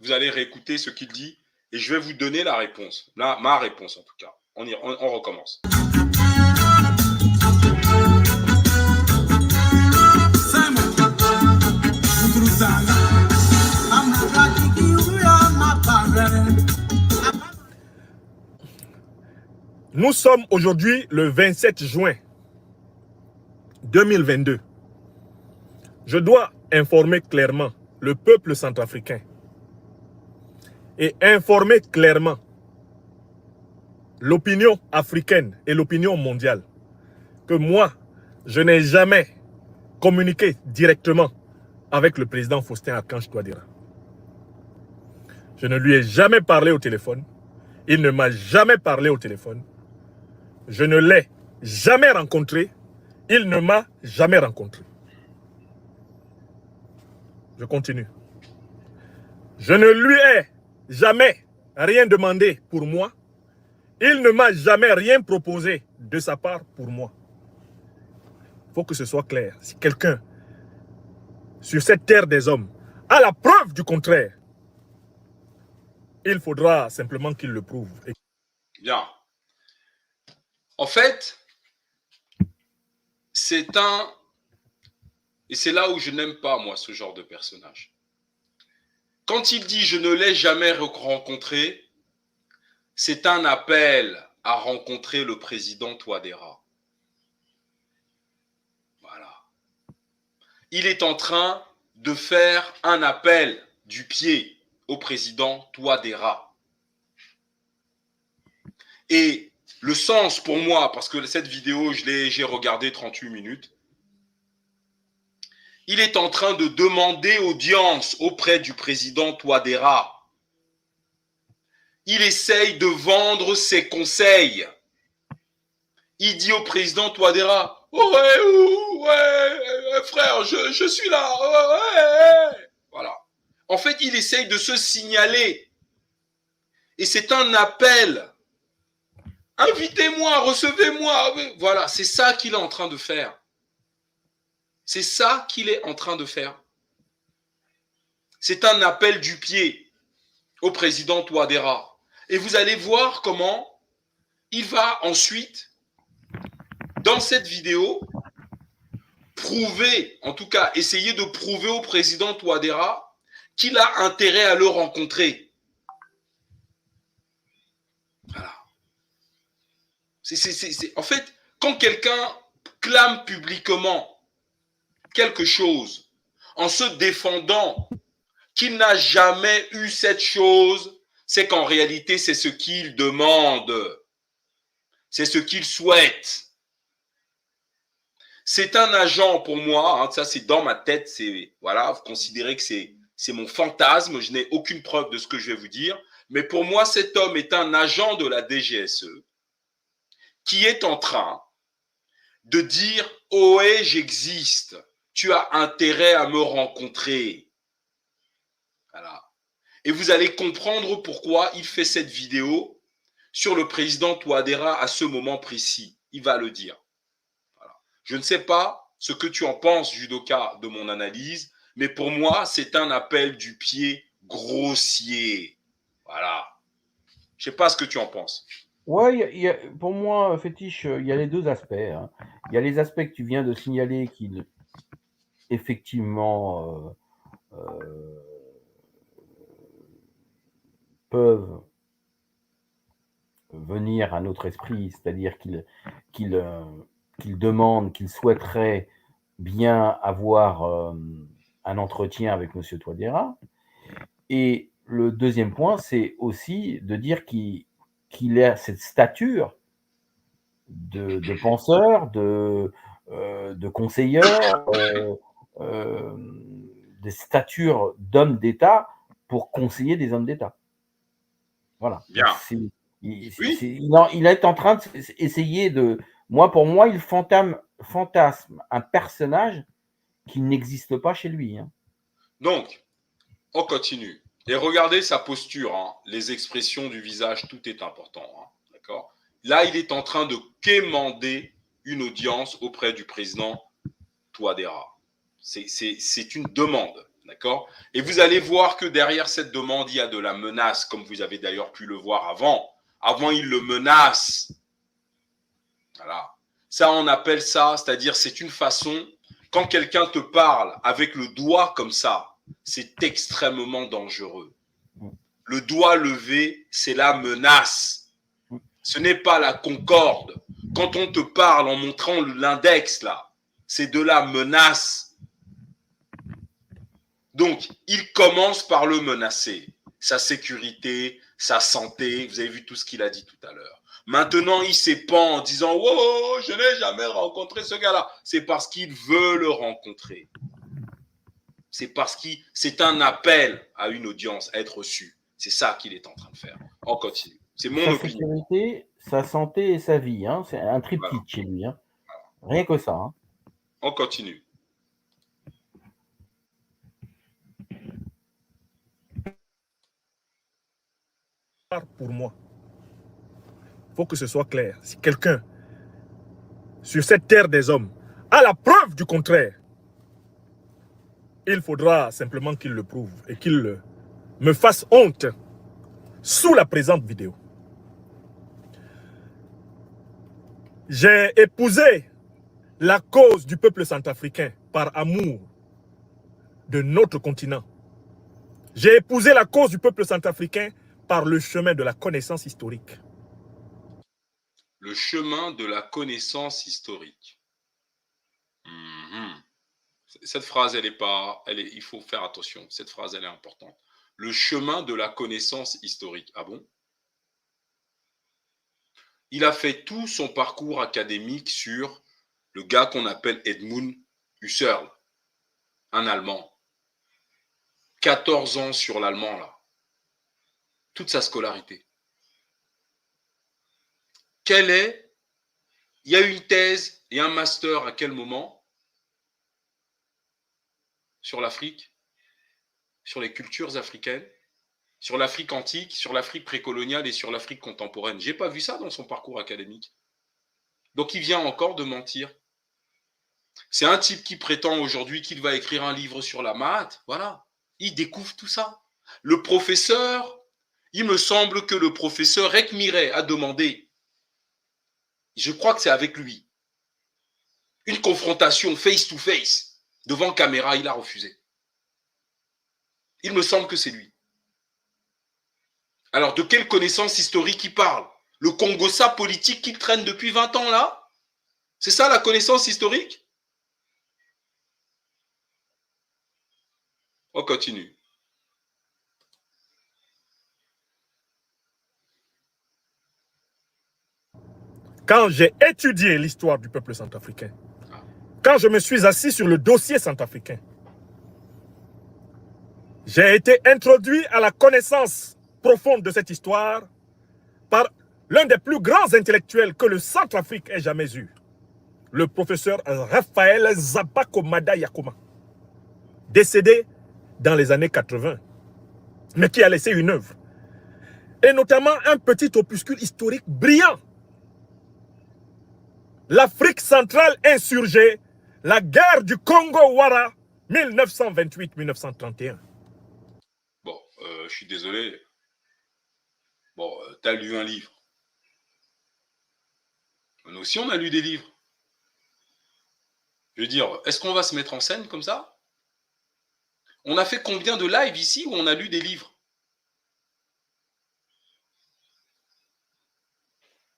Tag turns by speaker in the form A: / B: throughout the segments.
A: Vous allez réécouter ce qu'il dit et je vais vous donner la réponse. Là, ma réponse en tout cas. On recommence.
B: Nous sommes aujourd'hui le 27 juin 2022. Je dois informer clairement le peuple centrafricain et informer clairement l'opinion africaine et l'opinion mondiale que moi, je n'ai jamais communiqué directement avec le président Faustin Archange Touadéra. Je ne lui ai jamais parlé au téléphone. Il ne m'a jamais parlé au téléphone. Je ne l'ai jamais rencontré. Il ne m'a jamais rencontré. Je continue. Je ne lui ai jamais rien demandé pour moi. Il ne m'a jamais rien proposé de sa part pour moi. Il faut que ce soit clair. Si quelqu'un, sur cette terre des hommes, a la preuve du contraire, il faudra simplement qu'il le prouve.
A: Bien. En fait, c'est un... Et c'est là où je n'aime pas, moi, ce genre de personnage. Quand il dit « je ne l'ai jamais rencontré », c'est un appel à rencontrer le président Touadéra. Voilà. Il est en train de faire un appel du pied au président Touadéra. Et le sens pour moi, parce que cette vidéo, j'ai regardé 38 minutes, il est en train de demander audience auprès du président Touadéra. Il essaye de vendre ses conseils. Il dit au président Touadéra, « Ouais, frère, je suis là. Ouais. » Voilà. En fait, il essaye de se signaler. Et c'est un appel. Invitez-moi, recevez-moi. Voilà, c'est ça qu'il est en train de faire. C'est ça qu'il est en train de faire. C'est un appel du pied au président Touadéra. Et vous allez voir comment il va ensuite, dans cette vidéo, prouver, en tout cas essayer de prouver au président Touadéra qu'il a intérêt à le rencontrer. Voilà. En fait, quand quelqu'un clame publiquement quelque chose en se défendant qu'il n'a jamais eu cette chose, c'est qu'en réalité, c'est ce qu'il demande. C'est ce qu'il souhaite. C'est un agent pour moi, hein, ça c'est dans ma tête, c'est voilà, vous considérez que c'est mon fantasme, je n'ai aucune preuve de ce que je vais vous dire, mais pour moi, cet homme est un agent de la DGSE qui est en train de dire « Ohé, j'existe, tu as intérêt à me rencontrer ». Voilà. Et vous allez comprendre pourquoi il fait cette vidéo sur le président Touadéra à ce moment précis. Il va le dire. Voilà. Je ne sais pas ce que tu en penses, Judoka, de mon analyse, mais pour moi, c'est un appel du pied grossier. Voilà. Je ne sais pas ce que tu en penses.
C: Ouais, pour moi, Fétiche, il y a les deux aspects. Hein. Il y a les aspects que tu viens de signaler qui, effectivement, peuvent venir à notre esprit, c'est-à-dire qu'il demande, qu'il souhaiterait bien avoir un entretien avec M. Touadéra. Et le deuxième point, c'est aussi de dire qu'il a cette stature de penseur, de conseilleur, des statures d'hommes d'État pour conseiller des hommes d'État. Voilà.
A: Bien.
C: Il est en train d'essayer de... Pour moi, il fantasme un personnage qui n'existe pas chez lui. Hein.
A: Donc, on continue. Et regardez sa posture, hein, les expressions du visage, tout est important. Hein, d'accord ? Là, il est en train de quémander une audience auprès du président Touadéra. C'est une demande. D'accord? Et vous allez voir que derrière cette demande, il y a de la menace, comme vous avez d'ailleurs pu le voir avant. Avant, il le menace. Voilà. Ça, on appelle ça, c'est-à-dire c'est une façon, quand quelqu'un te parle avec le doigt comme ça, c'est extrêmement dangereux. Le doigt levé, c'est la menace. Ce n'est pas la concorde. Quand on te parle en montrant l'index, là, c'est de la menace. Donc, il commence par le menacer. Sa sécurité, sa santé, vous avez vu tout ce qu'il a dit tout à l'heure. Maintenant, il s'épand en disant « Wow, je n'ai jamais rencontré ce gars-là ». C'est parce qu'il veut le rencontrer. C'est parce que c'est un appel à une audience, à être reçu. C'est ça qu'il est en train de faire. On continue. C'est mon
C: Sa
A: opinion.
C: sécurité, sa santé et sa vie. Hein. C'est un triptyque
A: Voilà.
C: chez lui. Hein. Rien que ça. Hein.
A: On continue.
B: Pour moi, il faut que ce soit clair. Si quelqu'un, sur cette terre des hommes, a la preuve du contraire, il faudra simplement qu'il le prouve et qu'il me fasse honte sous la présente vidéo. J'ai épousé la cause du peuple centrafricain par amour de notre continent. J'ai épousé la cause du peuple centrafricain par le chemin de la connaissance historique.
A: Le chemin de la connaissance historique. Cette phrase, il faut faire attention. Cette phrase, elle est importante. Le chemin de la connaissance historique. Ah bon? Il a fait tout son parcours académique sur le gars qu'on appelle Edmund Husserl, un Allemand. 14 ans sur l'allemand, là. Toute sa scolarité. Il y a eu une thèse et un master à quel moment? Sur l'Afrique, sur les cultures africaines, sur l'Afrique antique, sur l'Afrique précoloniale et sur l'Afrique contemporaine. J'ai pas vu ça dans son parcours académique. Donc il vient encore de mentir. C'est un type qui prétend aujourd'hui qu'il va écrire un livre sur la maths. Voilà. Il découvre tout ça. Le professeur, il me semble que le professeur Ekmire a demandé, je crois que c'est avec lui, une confrontation face to face devant caméra, il a refusé. Il me semble que c'est lui. Alors, de quelle connaissance historique il parle? Le Congossa politique qu'il traîne depuis 20 ans là? C'est ça la connaissance historique? On continue.
B: Quand j'ai étudié l'histoire du peuple centrafricain, quand je me suis assis sur le dossier centrafricain, j'ai été introduit à la connaissance profonde de cette histoire par l'un des plus grands intellectuels que le Centrafrique ait jamais eu, le professeur Raphaël Zabakomada Yakoma, décédé dans les années 80, mais qui a laissé une œuvre, et notamment un petit opuscule historique brillant. L'Afrique centrale insurgée, la guerre du Congo-Wara, 1928-1931.
A: Bon, je suis désolé. Bon, tu as lu un livre. Nous aussi, on a lu des livres. Je veux dire, est-ce qu'on va se mettre en scène comme ça? On a fait combien de lives ici où on a lu des livres?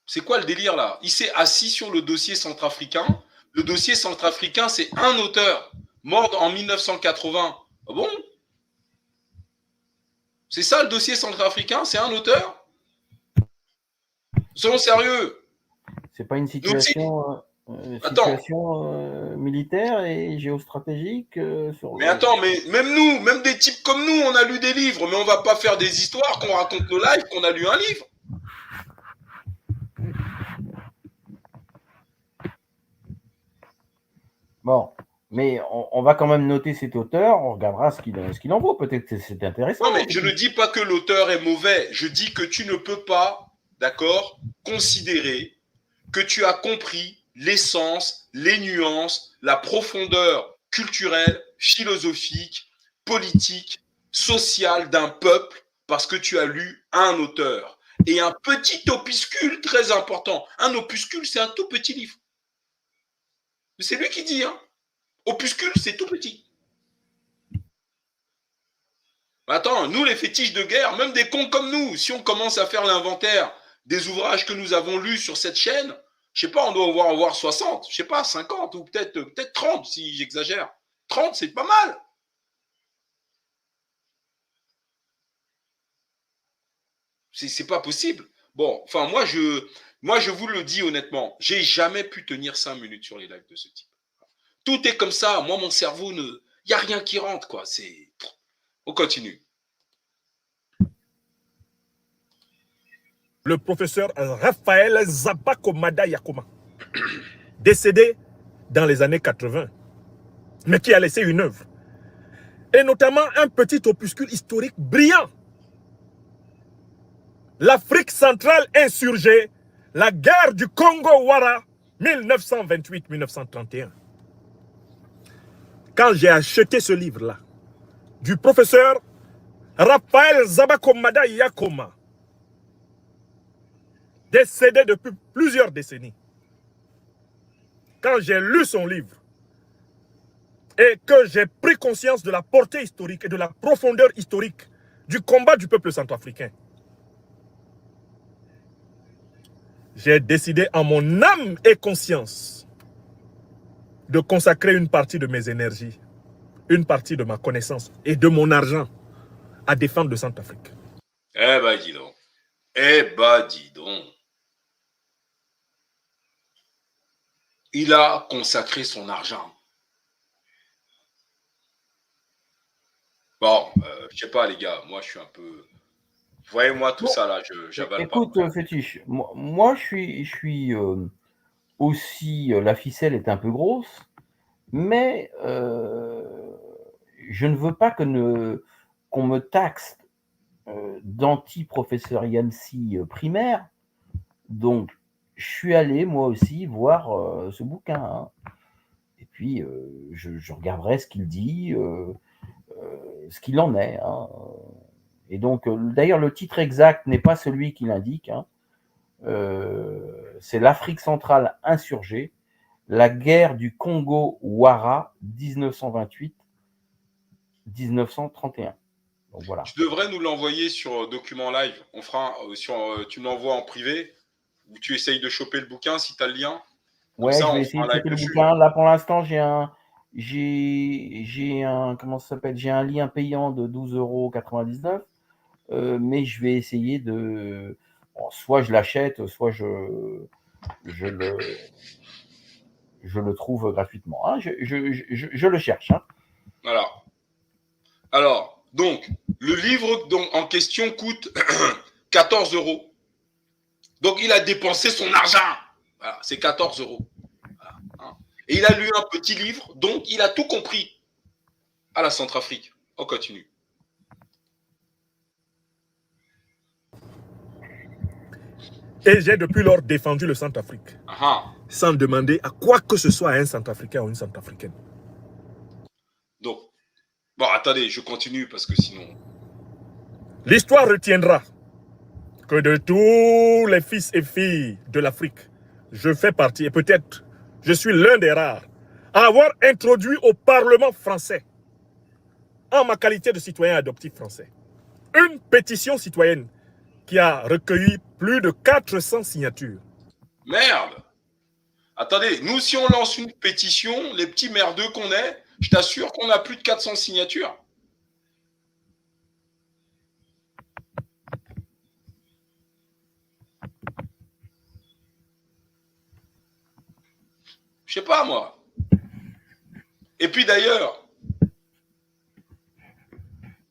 A: C'est quoi le délire là? Il s'est assis sur le dossier centrafricain. Le dossier centrafricain, c'est un auteur mort en 1980. Ah bon? C'est ça le dossier centrafricain? C'est un auteur? Soyons sérieux.
C: C'est pas une situation, militaire et géostratégique
A: Mais attends, mais même nous, même des types comme nous, on a lu des livres, mais on va pas faire des histoires qu'on raconte nos lives, qu'on a lu un livre.
C: Bon, mais on va quand même noter cet auteur, on regardera ce qu'il en vaut, peut-être que c'est intéressant.
A: Non, mais je ne dis pas que l'auteur est mauvais, je dis que tu ne peux pas, d'accord, considérer que tu as compris l'essence, les nuances, la profondeur culturelle, philosophique politique, social d'un peuple parce que tu as lu un auteur et un petit opuscule très important. Un opuscule, c'est un tout petit livre. C'est lui qui dit, hein. Opuscule, c'est tout petit. Attends, nous, les fétiches de guerre, même des cons comme nous, si on commence à faire l'inventaire des ouvrages que nous avons lus sur cette chaîne, je sais pas, on doit en voir 60, je sais pas, 50 ou peut-être 30 si j'exagère. 30, c'est pas mal. C'est pas possible. Bon, enfin, moi, je vous le dis honnêtement, j'ai jamais pu tenir 5 minutes sur les lives de ce type. Tout est comme ça. Moi, mon cerveau, il n'y a rien qui rentre, quoi. On continue.
B: Le professeur Raphaël Zabakomada Yakoma, décédé dans les années 80, mais qui a laissé une œuvre, et notamment un petit opuscule historique brillant. L'Afrique centrale insurgée, la guerre du Congo-Wara, 1928-1931. Quand j'ai acheté ce livre-là, du professeur Raphaël Zabakomada Yakoma, décédé depuis plusieurs décennies, quand j'ai lu son livre et que j'ai pris conscience de la portée historique et de la profondeur historique du combat du peuple centrafricain, j'ai décidé en mon âme et conscience de consacrer une partie de mes énergies, une partie de ma connaissance et de mon argent à défendre le Centrafrique.
A: Eh ben, dis donc. Eh ben, dis donc. Il a consacré son argent. Bon, je sais pas, les gars, moi, je suis un peu... Voyez-moi tout ça, là, j'avale pas.
C: Écoute, Fétiche, moi je suis aussi... la ficelle est un peu grosse, mais je ne veux pas qu'on me taxe d'anti-professeur Yancy primaire. Donc, je suis allé, moi aussi, voir ce bouquin. Hein. Et puis, je regarderai ce qu'il dit, ce qu'il en est. Hein. Et donc, d'ailleurs, le titre exact n'est pas celui qu'il indique. Hein. C'est l'Afrique centrale insurgée, la guerre du Congo-Wara, 1928-1931. Donc, voilà.
A: Tu devrais nous l'envoyer sur document live. On fera tu me l'envoies en privé ou tu essayes de choper le bouquin si tu as le lien.
C: Ouais, je vais essayer de choper le bouquin. Là, pour l'instant, j'ai un comment ça s'appelle? J'ai un lien payant de 12,99 €. Mais je vais essayer de... Bon, soit je l'achète, soit je le trouve gratuitement. Hein. Je le cherche. Hein.
A: Voilà. Alors, donc, le livre en question coûte 14 €. Donc, il a dépensé son argent. Voilà, c'est 14 €. Voilà, hein. Et il a lu un petit livre, donc il a tout compris à la Centrafrique. On continue.
B: Et j'ai depuis lors défendu le Centrafrique, sans demander à quoi que ce soit à un Centrafricain ou une Centrafricaine.
A: Donc, bon, attendez, je continue parce que sinon...
B: L'histoire retiendra que de tous les fils et filles de l'Afrique, je fais partie, et peut-être je suis l'un des rares, à avoir introduit au Parlement français, en ma qualité de citoyen adoptif français, une pétition citoyenne qui a recueilli plus de 400 signatures.
A: Merde! Attendez, nous, si on lance une pétition, les petits merdeux qu'on est, je t'assure qu'on a plus de 400 signatures. Je sais pas, moi. Et puis d'ailleurs,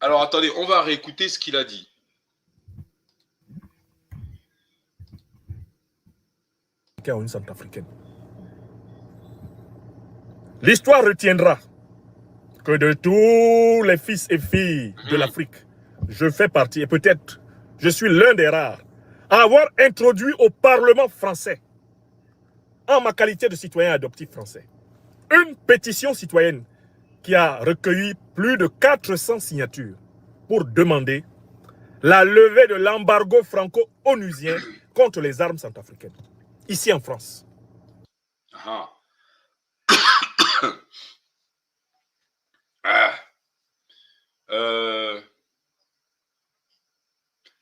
A: alors attendez, on va réécouter ce qu'il a dit.
B: Une Centrafricaine. L'histoire retiendra que de tous les fils et filles de l'Afrique, je fais partie, et peut-être je suis l'un des rares, à avoir introduit au Parlement français, en ma qualité de citoyen adoptif français, une pétition citoyenne qui a recueilli plus de 400 signatures pour demander la levée de l'embargo franco-onusien contre les armes centrafricaines, ici en France.
A: Ah.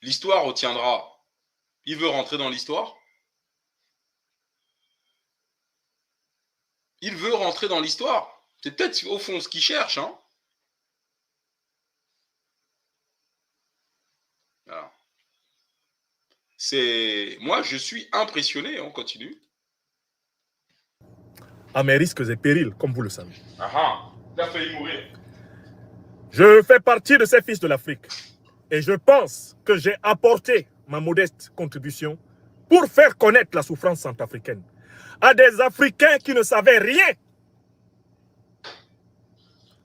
A: L'histoire retiendra. Il veut rentrer dans l'histoire? Il veut rentrer dans l'histoire. C'est peut-être au fond ce qu'il cherche, hein. Voilà. Moi, je suis impressionné. On continue.
B: À mes risques et périls, comme vous le savez.
A: Tu as failli mourir.
B: Je fais partie de ces fils de l'Afrique. Et je pense que j'ai apporté ma modeste contribution pour faire connaître la souffrance centrafricaine à des Africains qui ne savaient rien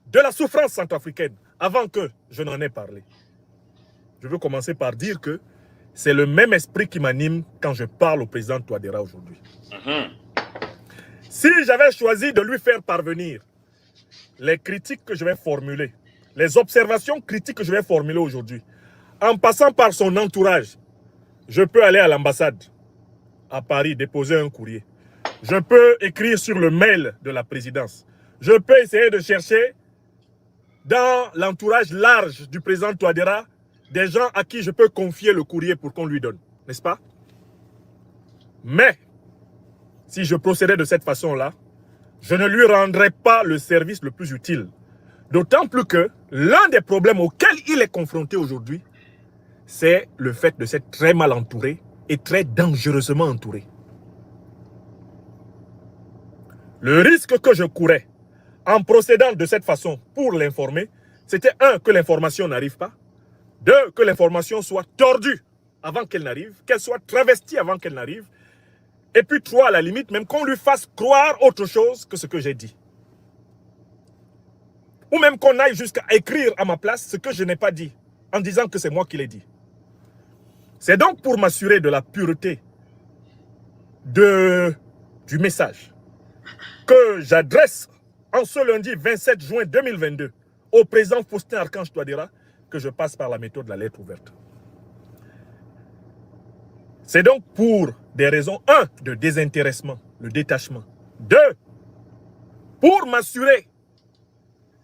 B: de la souffrance centrafricaine avant que je n'en ai parlé. Je veux commencer par dire que c'est le même esprit qui m'anime quand je parle au président Touadéra aujourd'hui. Si j'avais choisi de lui faire parvenir les critiques que je vais formuler, les observations critiques que je vais formuler aujourd'hui, en passant par son entourage, je peux aller à l'ambassade à Paris déposer un courrier. Je peux écrire sur le mail de la présidence. Je peux essayer de chercher dans l'entourage large du président Touadéra des gens à qui je peux confier le courrier pour qu'on lui donne, n'est-ce pas? Mais, si je procédais de cette façon-là, je ne lui rendrais pas le service le plus utile. D'autant plus que l'un des problèmes auxquels il est confronté aujourd'hui, c'est le fait de s'être très mal entouré et très dangereusement entouré. Le risque que je courais en procédant de cette façon pour l'informer, c'était un, que l'information n'arrive pas, deux, que l'information soit tordue avant qu'elle n'arrive, qu'elle soit travestie avant qu'elle n'arrive, et puis trois, à la limite, même qu'on lui fasse croire autre chose que ce que j'ai dit. Ou même qu'on aille jusqu'à écrire à ma place ce que je n'ai pas dit, en disant que c'est moi qui l'ai dit. C'est donc pour m'assurer de la pureté du message que j'adresse en ce lundi 27 juin 2022 au président Faustin Archange Touadéra que je passe par la méthode de la lettre ouverte. C'est donc pour des raisons, un, de désintéressement, le détachement. Deux, pour m'assurer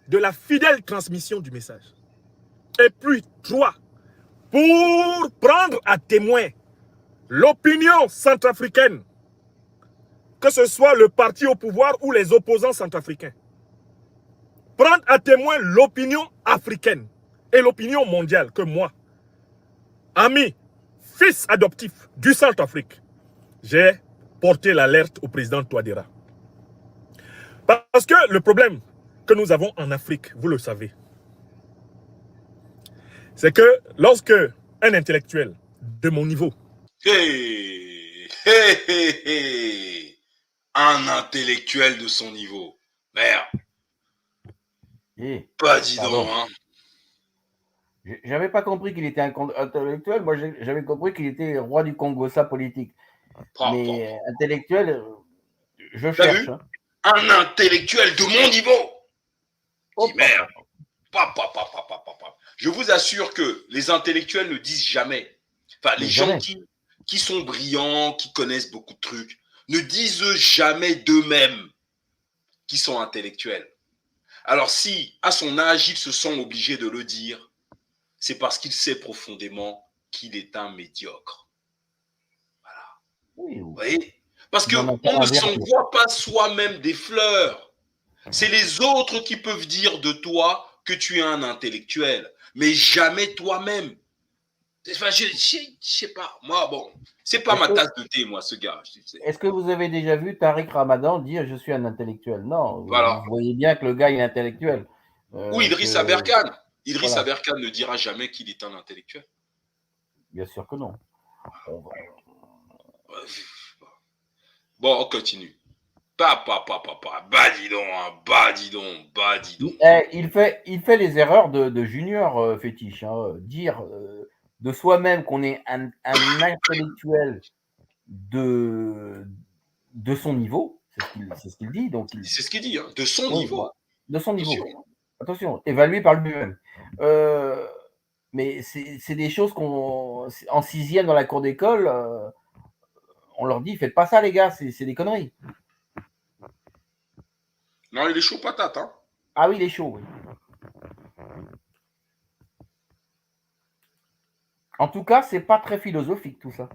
B: de la fidèle transmission du message. Et puis, trois, pour prendre à témoin l'opinion centrafricaine, que ce soit le parti au pouvoir ou les opposants centrafricains. Prendre à témoin l'opinion africaine et l'opinion mondiale que moi, ami, fils adoptif du Centrafrique, j'ai porté l'alerte au président Touadéra. Parce que le problème que nous avons en Afrique, vous le savez, c'est que lorsque un intellectuel de mon niveau,
A: un intellectuel de son niveau, merde, pas dis donc, hein.
C: J'avais pas compris qu'il était un intellectuel, moi j'avais compris qu'il était roi du Congo-ça politique. Mais intellectuel, je cherche. Hein.
A: Un intellectuel de mon niveau. Merde. Je vous assure que les intellectuels ne disent jamais. Enfin, les gens qui sont brillants, qui connaissent beaucoup de trucs, ne disent jamais d'eux-mêmes qu'ils sont intellectuels. Alors si, à son âge, ils se sont obligés de le dire, c'est parce qu'il sait profondément qu'il est un médiocre. Voilà.
C: Oui.
A: Vous voyez? Parce qu'on ne s'envoie pas soi-même des fleurs. C'est les autres qui peuvent dire de toi que tu es un intellectuel, mais jamais toi-même. Enfin, je sais pas. Moi, bon, c'est pas ma tasse de thé, moi, ce gars.
C: Est-ce que vous avez déjà vu Tariq Ramadan dire je suis un intellectuel? Non.
A: Voilà.
C: Vous voyez bien que le gars est intellectuel.
A: Ou Idriss Aberkane. Idriss Aberkane ne dira jamais qu'il est un intellectuel.
C: Bien sûr que non.
A: Bon, on continue. Bah dis donc, hein, bah dis donc.
C: Il fait les erreurs de Junior Fétiche. Hein. Dire de soi-même qu'on est un intellectuel de son niveau, c'est ce qu'il dit.
A: C'est ce qu'il dit, hein, de son niveau.
C: de son niveau.
A: Attention.
C: Attention, évalué par lui-même. Mais c'est des choses qu'on, en sixième dans la cour d'école, on leur dit, faites pas ça les gars, c'est des conneries.
A: Non, il est chaud patate. Hein.
C: Ah oui, il est chaud. Oui. En tout cas, c'est pas très philosophique tout ça.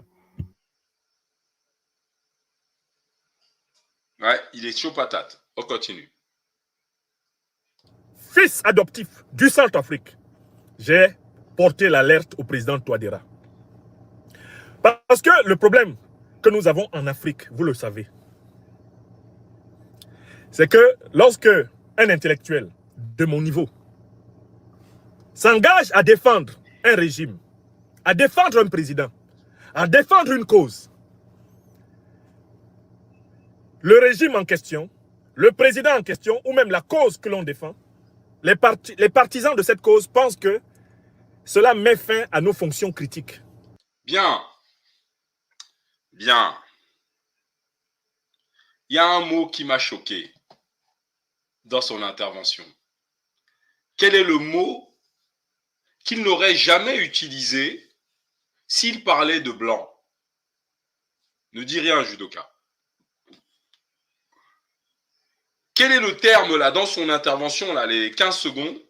A: Ouais, il est chaud patate. On continue.
B: Fils adoptif du Centrafrique, j'ai porté l'alerte au président Touadéra. Parce que le problème que nous avons en Afrique, vous le savez, c'est que lorsque un intellectuel de mon niveau s'engage à défendre un régime, à défendre un président, à défendre une cause, le régime en question, le président en question, ou même la cause que l'on défend, les partisans de cette cause pensent que cela met fin à nos fonctions critiques.
A: Bien. Bien. Il y a un mot qui m'a choqué dans son intervention. Quel est le mot qu'il n'aurait jamais utilisé s'il parlait de blanc? Ne dis rien, judoka. Quel est le terme là dans son intervention, là, les 15 secondes?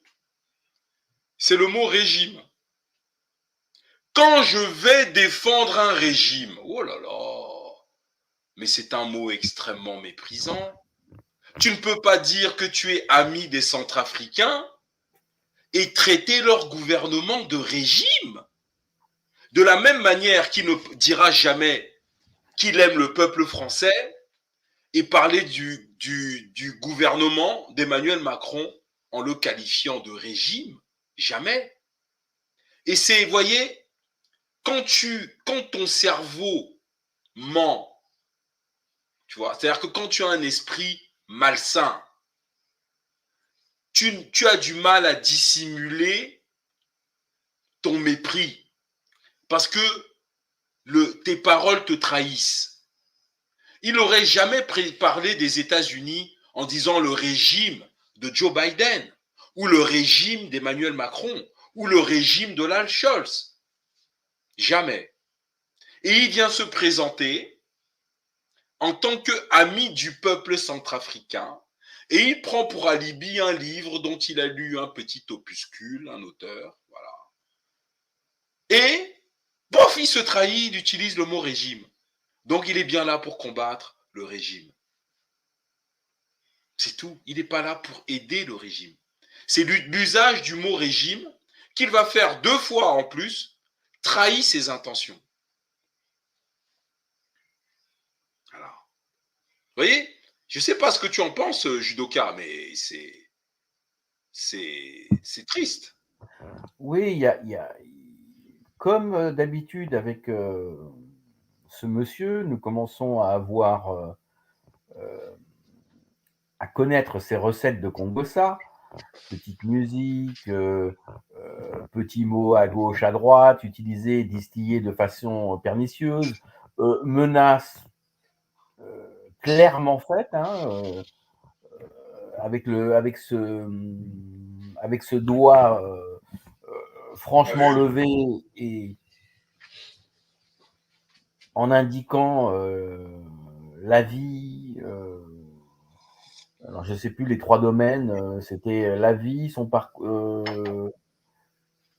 A: C'est le mot régime. Quand je vais défendre un régime, oh là là, mais c'est un mot extrêmement méprisant. Tu ne peux pas dire que tu es ami des Centrafricains et traiter leur gouvernement de régime. De la même manière qu'il ne dira jamais qu'il aime le peuple français et parler du gouvernement d'Emmanuel Macron en le qualifiant de régime, jamais. Et c'est, vous voyez, quand ton cerveau ment, tu vois, c'est-à-dire que quand tu as un esprit malsain, tu as du mal à dissimuler ton mépris parce que tes paroles te trahissent. Il n'aurait jamais parlé des États-Unis en disant le régime de Joe Biden ou le régime d'Emmanuel Macron ou le régime de Olaf Scholz. Jamais. Et il vient se présenter en tant qu'ami du peuple centrafricain et il prend pour alibi un livre dont il a lu un petit opuscule, un auteur, voilà. Et, bof, il se trahit, il utilise le mot régime. Donc il est bien là pour combattre le régime. C'est tout. Il n'est pas là pour aider le régime. C'est l'usage du mot régime qu'il va faire 2 fois en plus, trahit ses intentions. Voilà. Vous voyez, je ne sais pas ce que tu en penses, judoka, mais c'est triste.
C: Oui, il y a comme d'habitude avec ce monsieur, nous commençons à avoir à connaître ses recettes de Congossa, petite musique, petits mots à gauche, à droite, utilisés, distillés de façon pernicieuse, menaces clairement faites, hein, avec ce doigt franchement levé et en indiquant la vie. Alors, je ne sais plus les 3 domaines. C'était la vie, son parcours.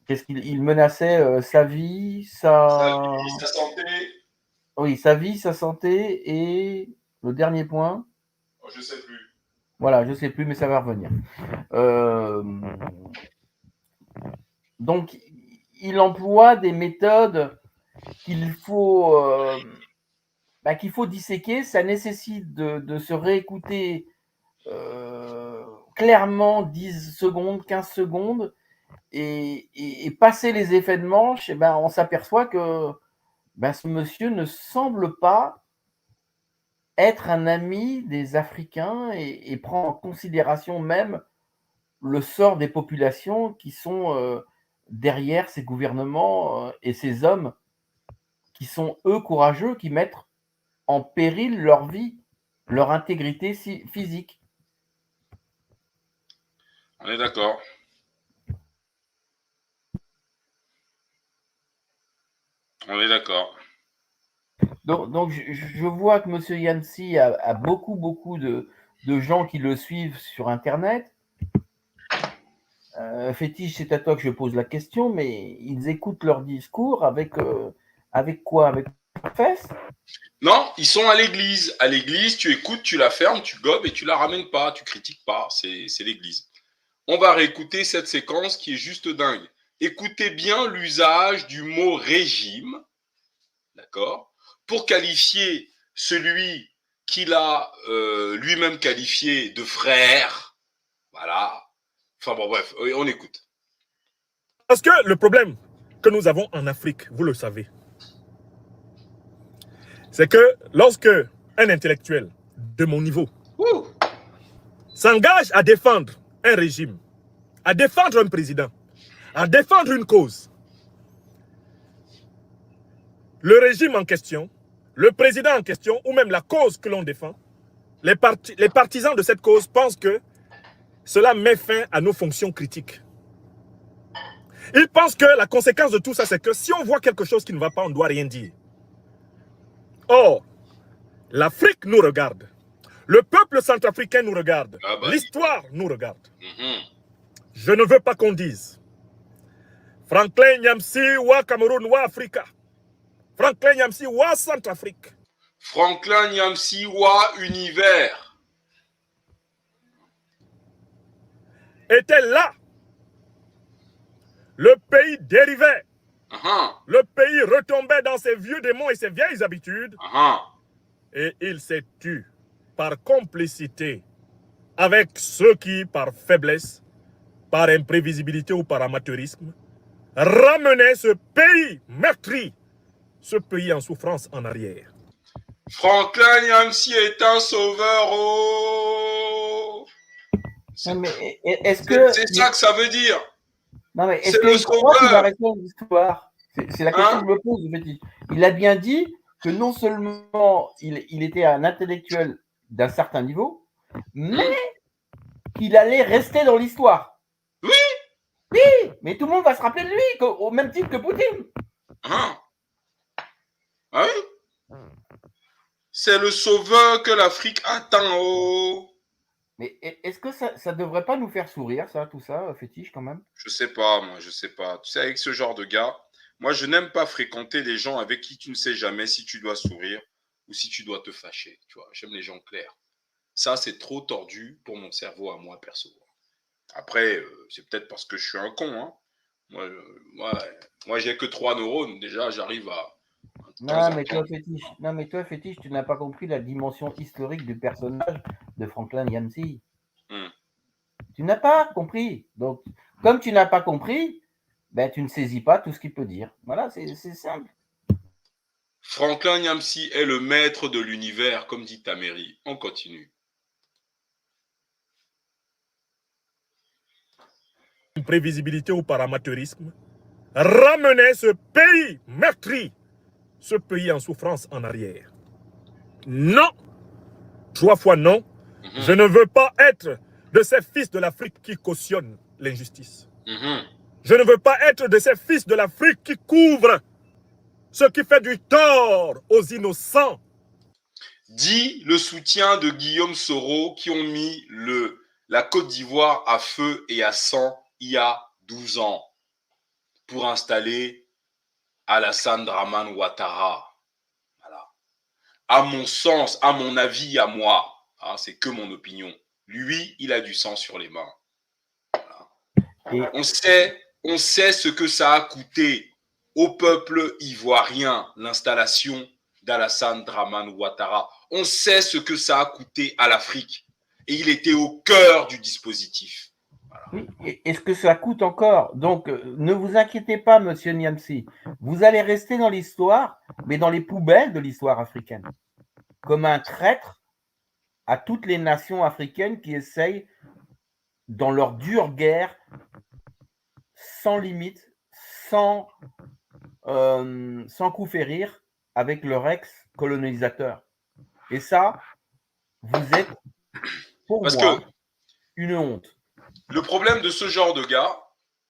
C: Qu'est-ce qu'il menaçait sa vie,
A: Sa vie, sa santé.
C: Oui, sa vie, sa santé et le dernier point.
A: Oh, je ne sais plus.
C: Voilà, je ne sais plus, mais ça va revenir. Donc, il emploie des méthodes qu'il faut disséquer. Ça nécessite de se réécouter clairement 10 secondes, 15 secondes et passer les effets de manche, on s'aperçoit que ce monsieur ne semble pas être un ami des Africains et prend en considération même le sort des populations qui sont derrière ces gouvernements et ces hommes qui sont, eux, courageux, qui mettent en péril leur vie, leur intégrité physique.
A: On est d'accord. On est d'accord.
C: Donc je vois que M. Yancy a beaucoup de gens qui le suivent sur Internet. Fétiche, c'est à toi que je pose la question, mais ils écoutent leur discours avec quoi? Avec la fesse?
A: Non, ils sont à l'église. À l'église, tu écoutes, tu la fermes, tu gobes et tu la ramènes pas, tu critiques pas. C'est l'église. On va réécouter cette séquence qui est juste dingue. Écoutez bien l'usage du mot régime, d'accord, pour qualifier celui qu'il a lui-même qualifié de frère. Voilà. Enfin bon, bref, on écoute.
B: Parce que le problème que nous avons en Afrique, vous le savez, c'est que lorsque un intellectuel de mon niveau s'engage à défendre un régime, à défendre un président, à défendre une cause, le régime en question, le président en question, ou même la cause que l'on défend, les partisans de cette cause pensent que cela met fin à nos fonctions critiques. Ils pensent que la conséquence de tout ça, c'est que si on voit quelque chose qui ne va pas, on ne doit rien dire. Or, l'Afrique nous regarde. Le peuple centrafricain nous regarde.
A: Ah bah.
B: L'histoire nous regarde. Je ne veux pas qu'on dise Franklin Nyamsi wa Cameroun wa Africa. Franklin Nyamsi wa Centrafrique.
A: Franklin Nyamsi wa Univers.
B: Était là. Le pays dérivait. Le pays retombait dans ses vieux démons et ses vieilles habitudes. Et il s'est tu par complicité avec ceux qui, par faiblesse, par imprévisibilité ou par amateurisme, ramenaient ce pays meurtri, ce pays en souffrance en arrière.
A: Franklin Nyamsi est un sauveur. Oh,
C: c'est ça
A: que ça veut dire.
C: Non, mais est-ce qu'il croit qu'il va rester dans l'histoire? C'est la question que je me pose. Il a bien dit que non seulement il était un intellectuel d'un certain niveau, mais qu'il allait rester dans l'histoire.
A: Oui.
C: Oui, mais tout le monde va se rappeler de lui, au même titre que Poutine.
A: Ah oui. C'est le sauveur que l'Afrique attend. Oh.
C: Mais est-ce que ça ne devrait pas nous faire sourire, ça, tout ça, Fétiche, quand même?
A: Je sais pas, moi, je sais pas. Tu sais, avec ce genre de gars, moi, je n'aime pas fréquenter les gens avec qui tu ne sais jamais si tu dois sourire ou si tu dois te fâcher. Tu vois, j'aime les gens clairs. Ça, c'est trop tordu pour mon cerveau à moi, perso. Après, c'est peut-être parce que je suis un con. Hein. Moi j'ai que 3 neurones. Déjà, j'arrive à...
C: Non, mais toi, Fétiche, tu n'as pas compris la dimension historique du personnage de Franklin Nyamsi. Tu n'as pas compris. Donc, comme tu n'as pas compris, ben, tu ne saisis pas tout ce qu'il peut dire. Voilà, c'est simple.
A: Franklin Nyamsi est le maître de l'univers, comme dit Taméry. On continue.
B: Imprévisibilité ou par amateurisme, ramenait ce pays meurtri, ce pays en souffrance en arrière. Non, 3 fois non, je ne veux pas être de ces fils de l'Afrique qui cautionnent l'injustice. Je ne veux pas être de ces fils de l'Afrique qui couvrent ce qui fait du tort aux innocents.
A: Dit le soutien de Guillaume Soro qui ont mis la Côte d'Ivoire à feu et à sang il y a 12 ans pour installer Alassane Dramane Ouattara. Voilà. À mon sens, à mon avis, à moi, hein, c'est que mon opinion. Lui, il a du sang sur les mains. Voilà. On sait ce que ça a coûté au peuple ivoirien, l'installation d'Alassane Dramane Ouattara. On sait ce que ça a coûté à l'Afrique. Et il était au cœur du dispositif.
C: Voilà. Oui, est-ce que ça coûte encore? Donc, ne vous inquiétez pas, monsieur Nyamsi. Vous allez rester dans l'histoire, mais dans les poubelles de l'histoire africaine. Comme un traître à toutes les nations africaines qui essayent, dans leur dure guerre, sans limite, sans coup férir, avec leur ex-colonisateur. Et ça, vous êtes, pour moi, une honte.
A: Le problème de ce genre de gars,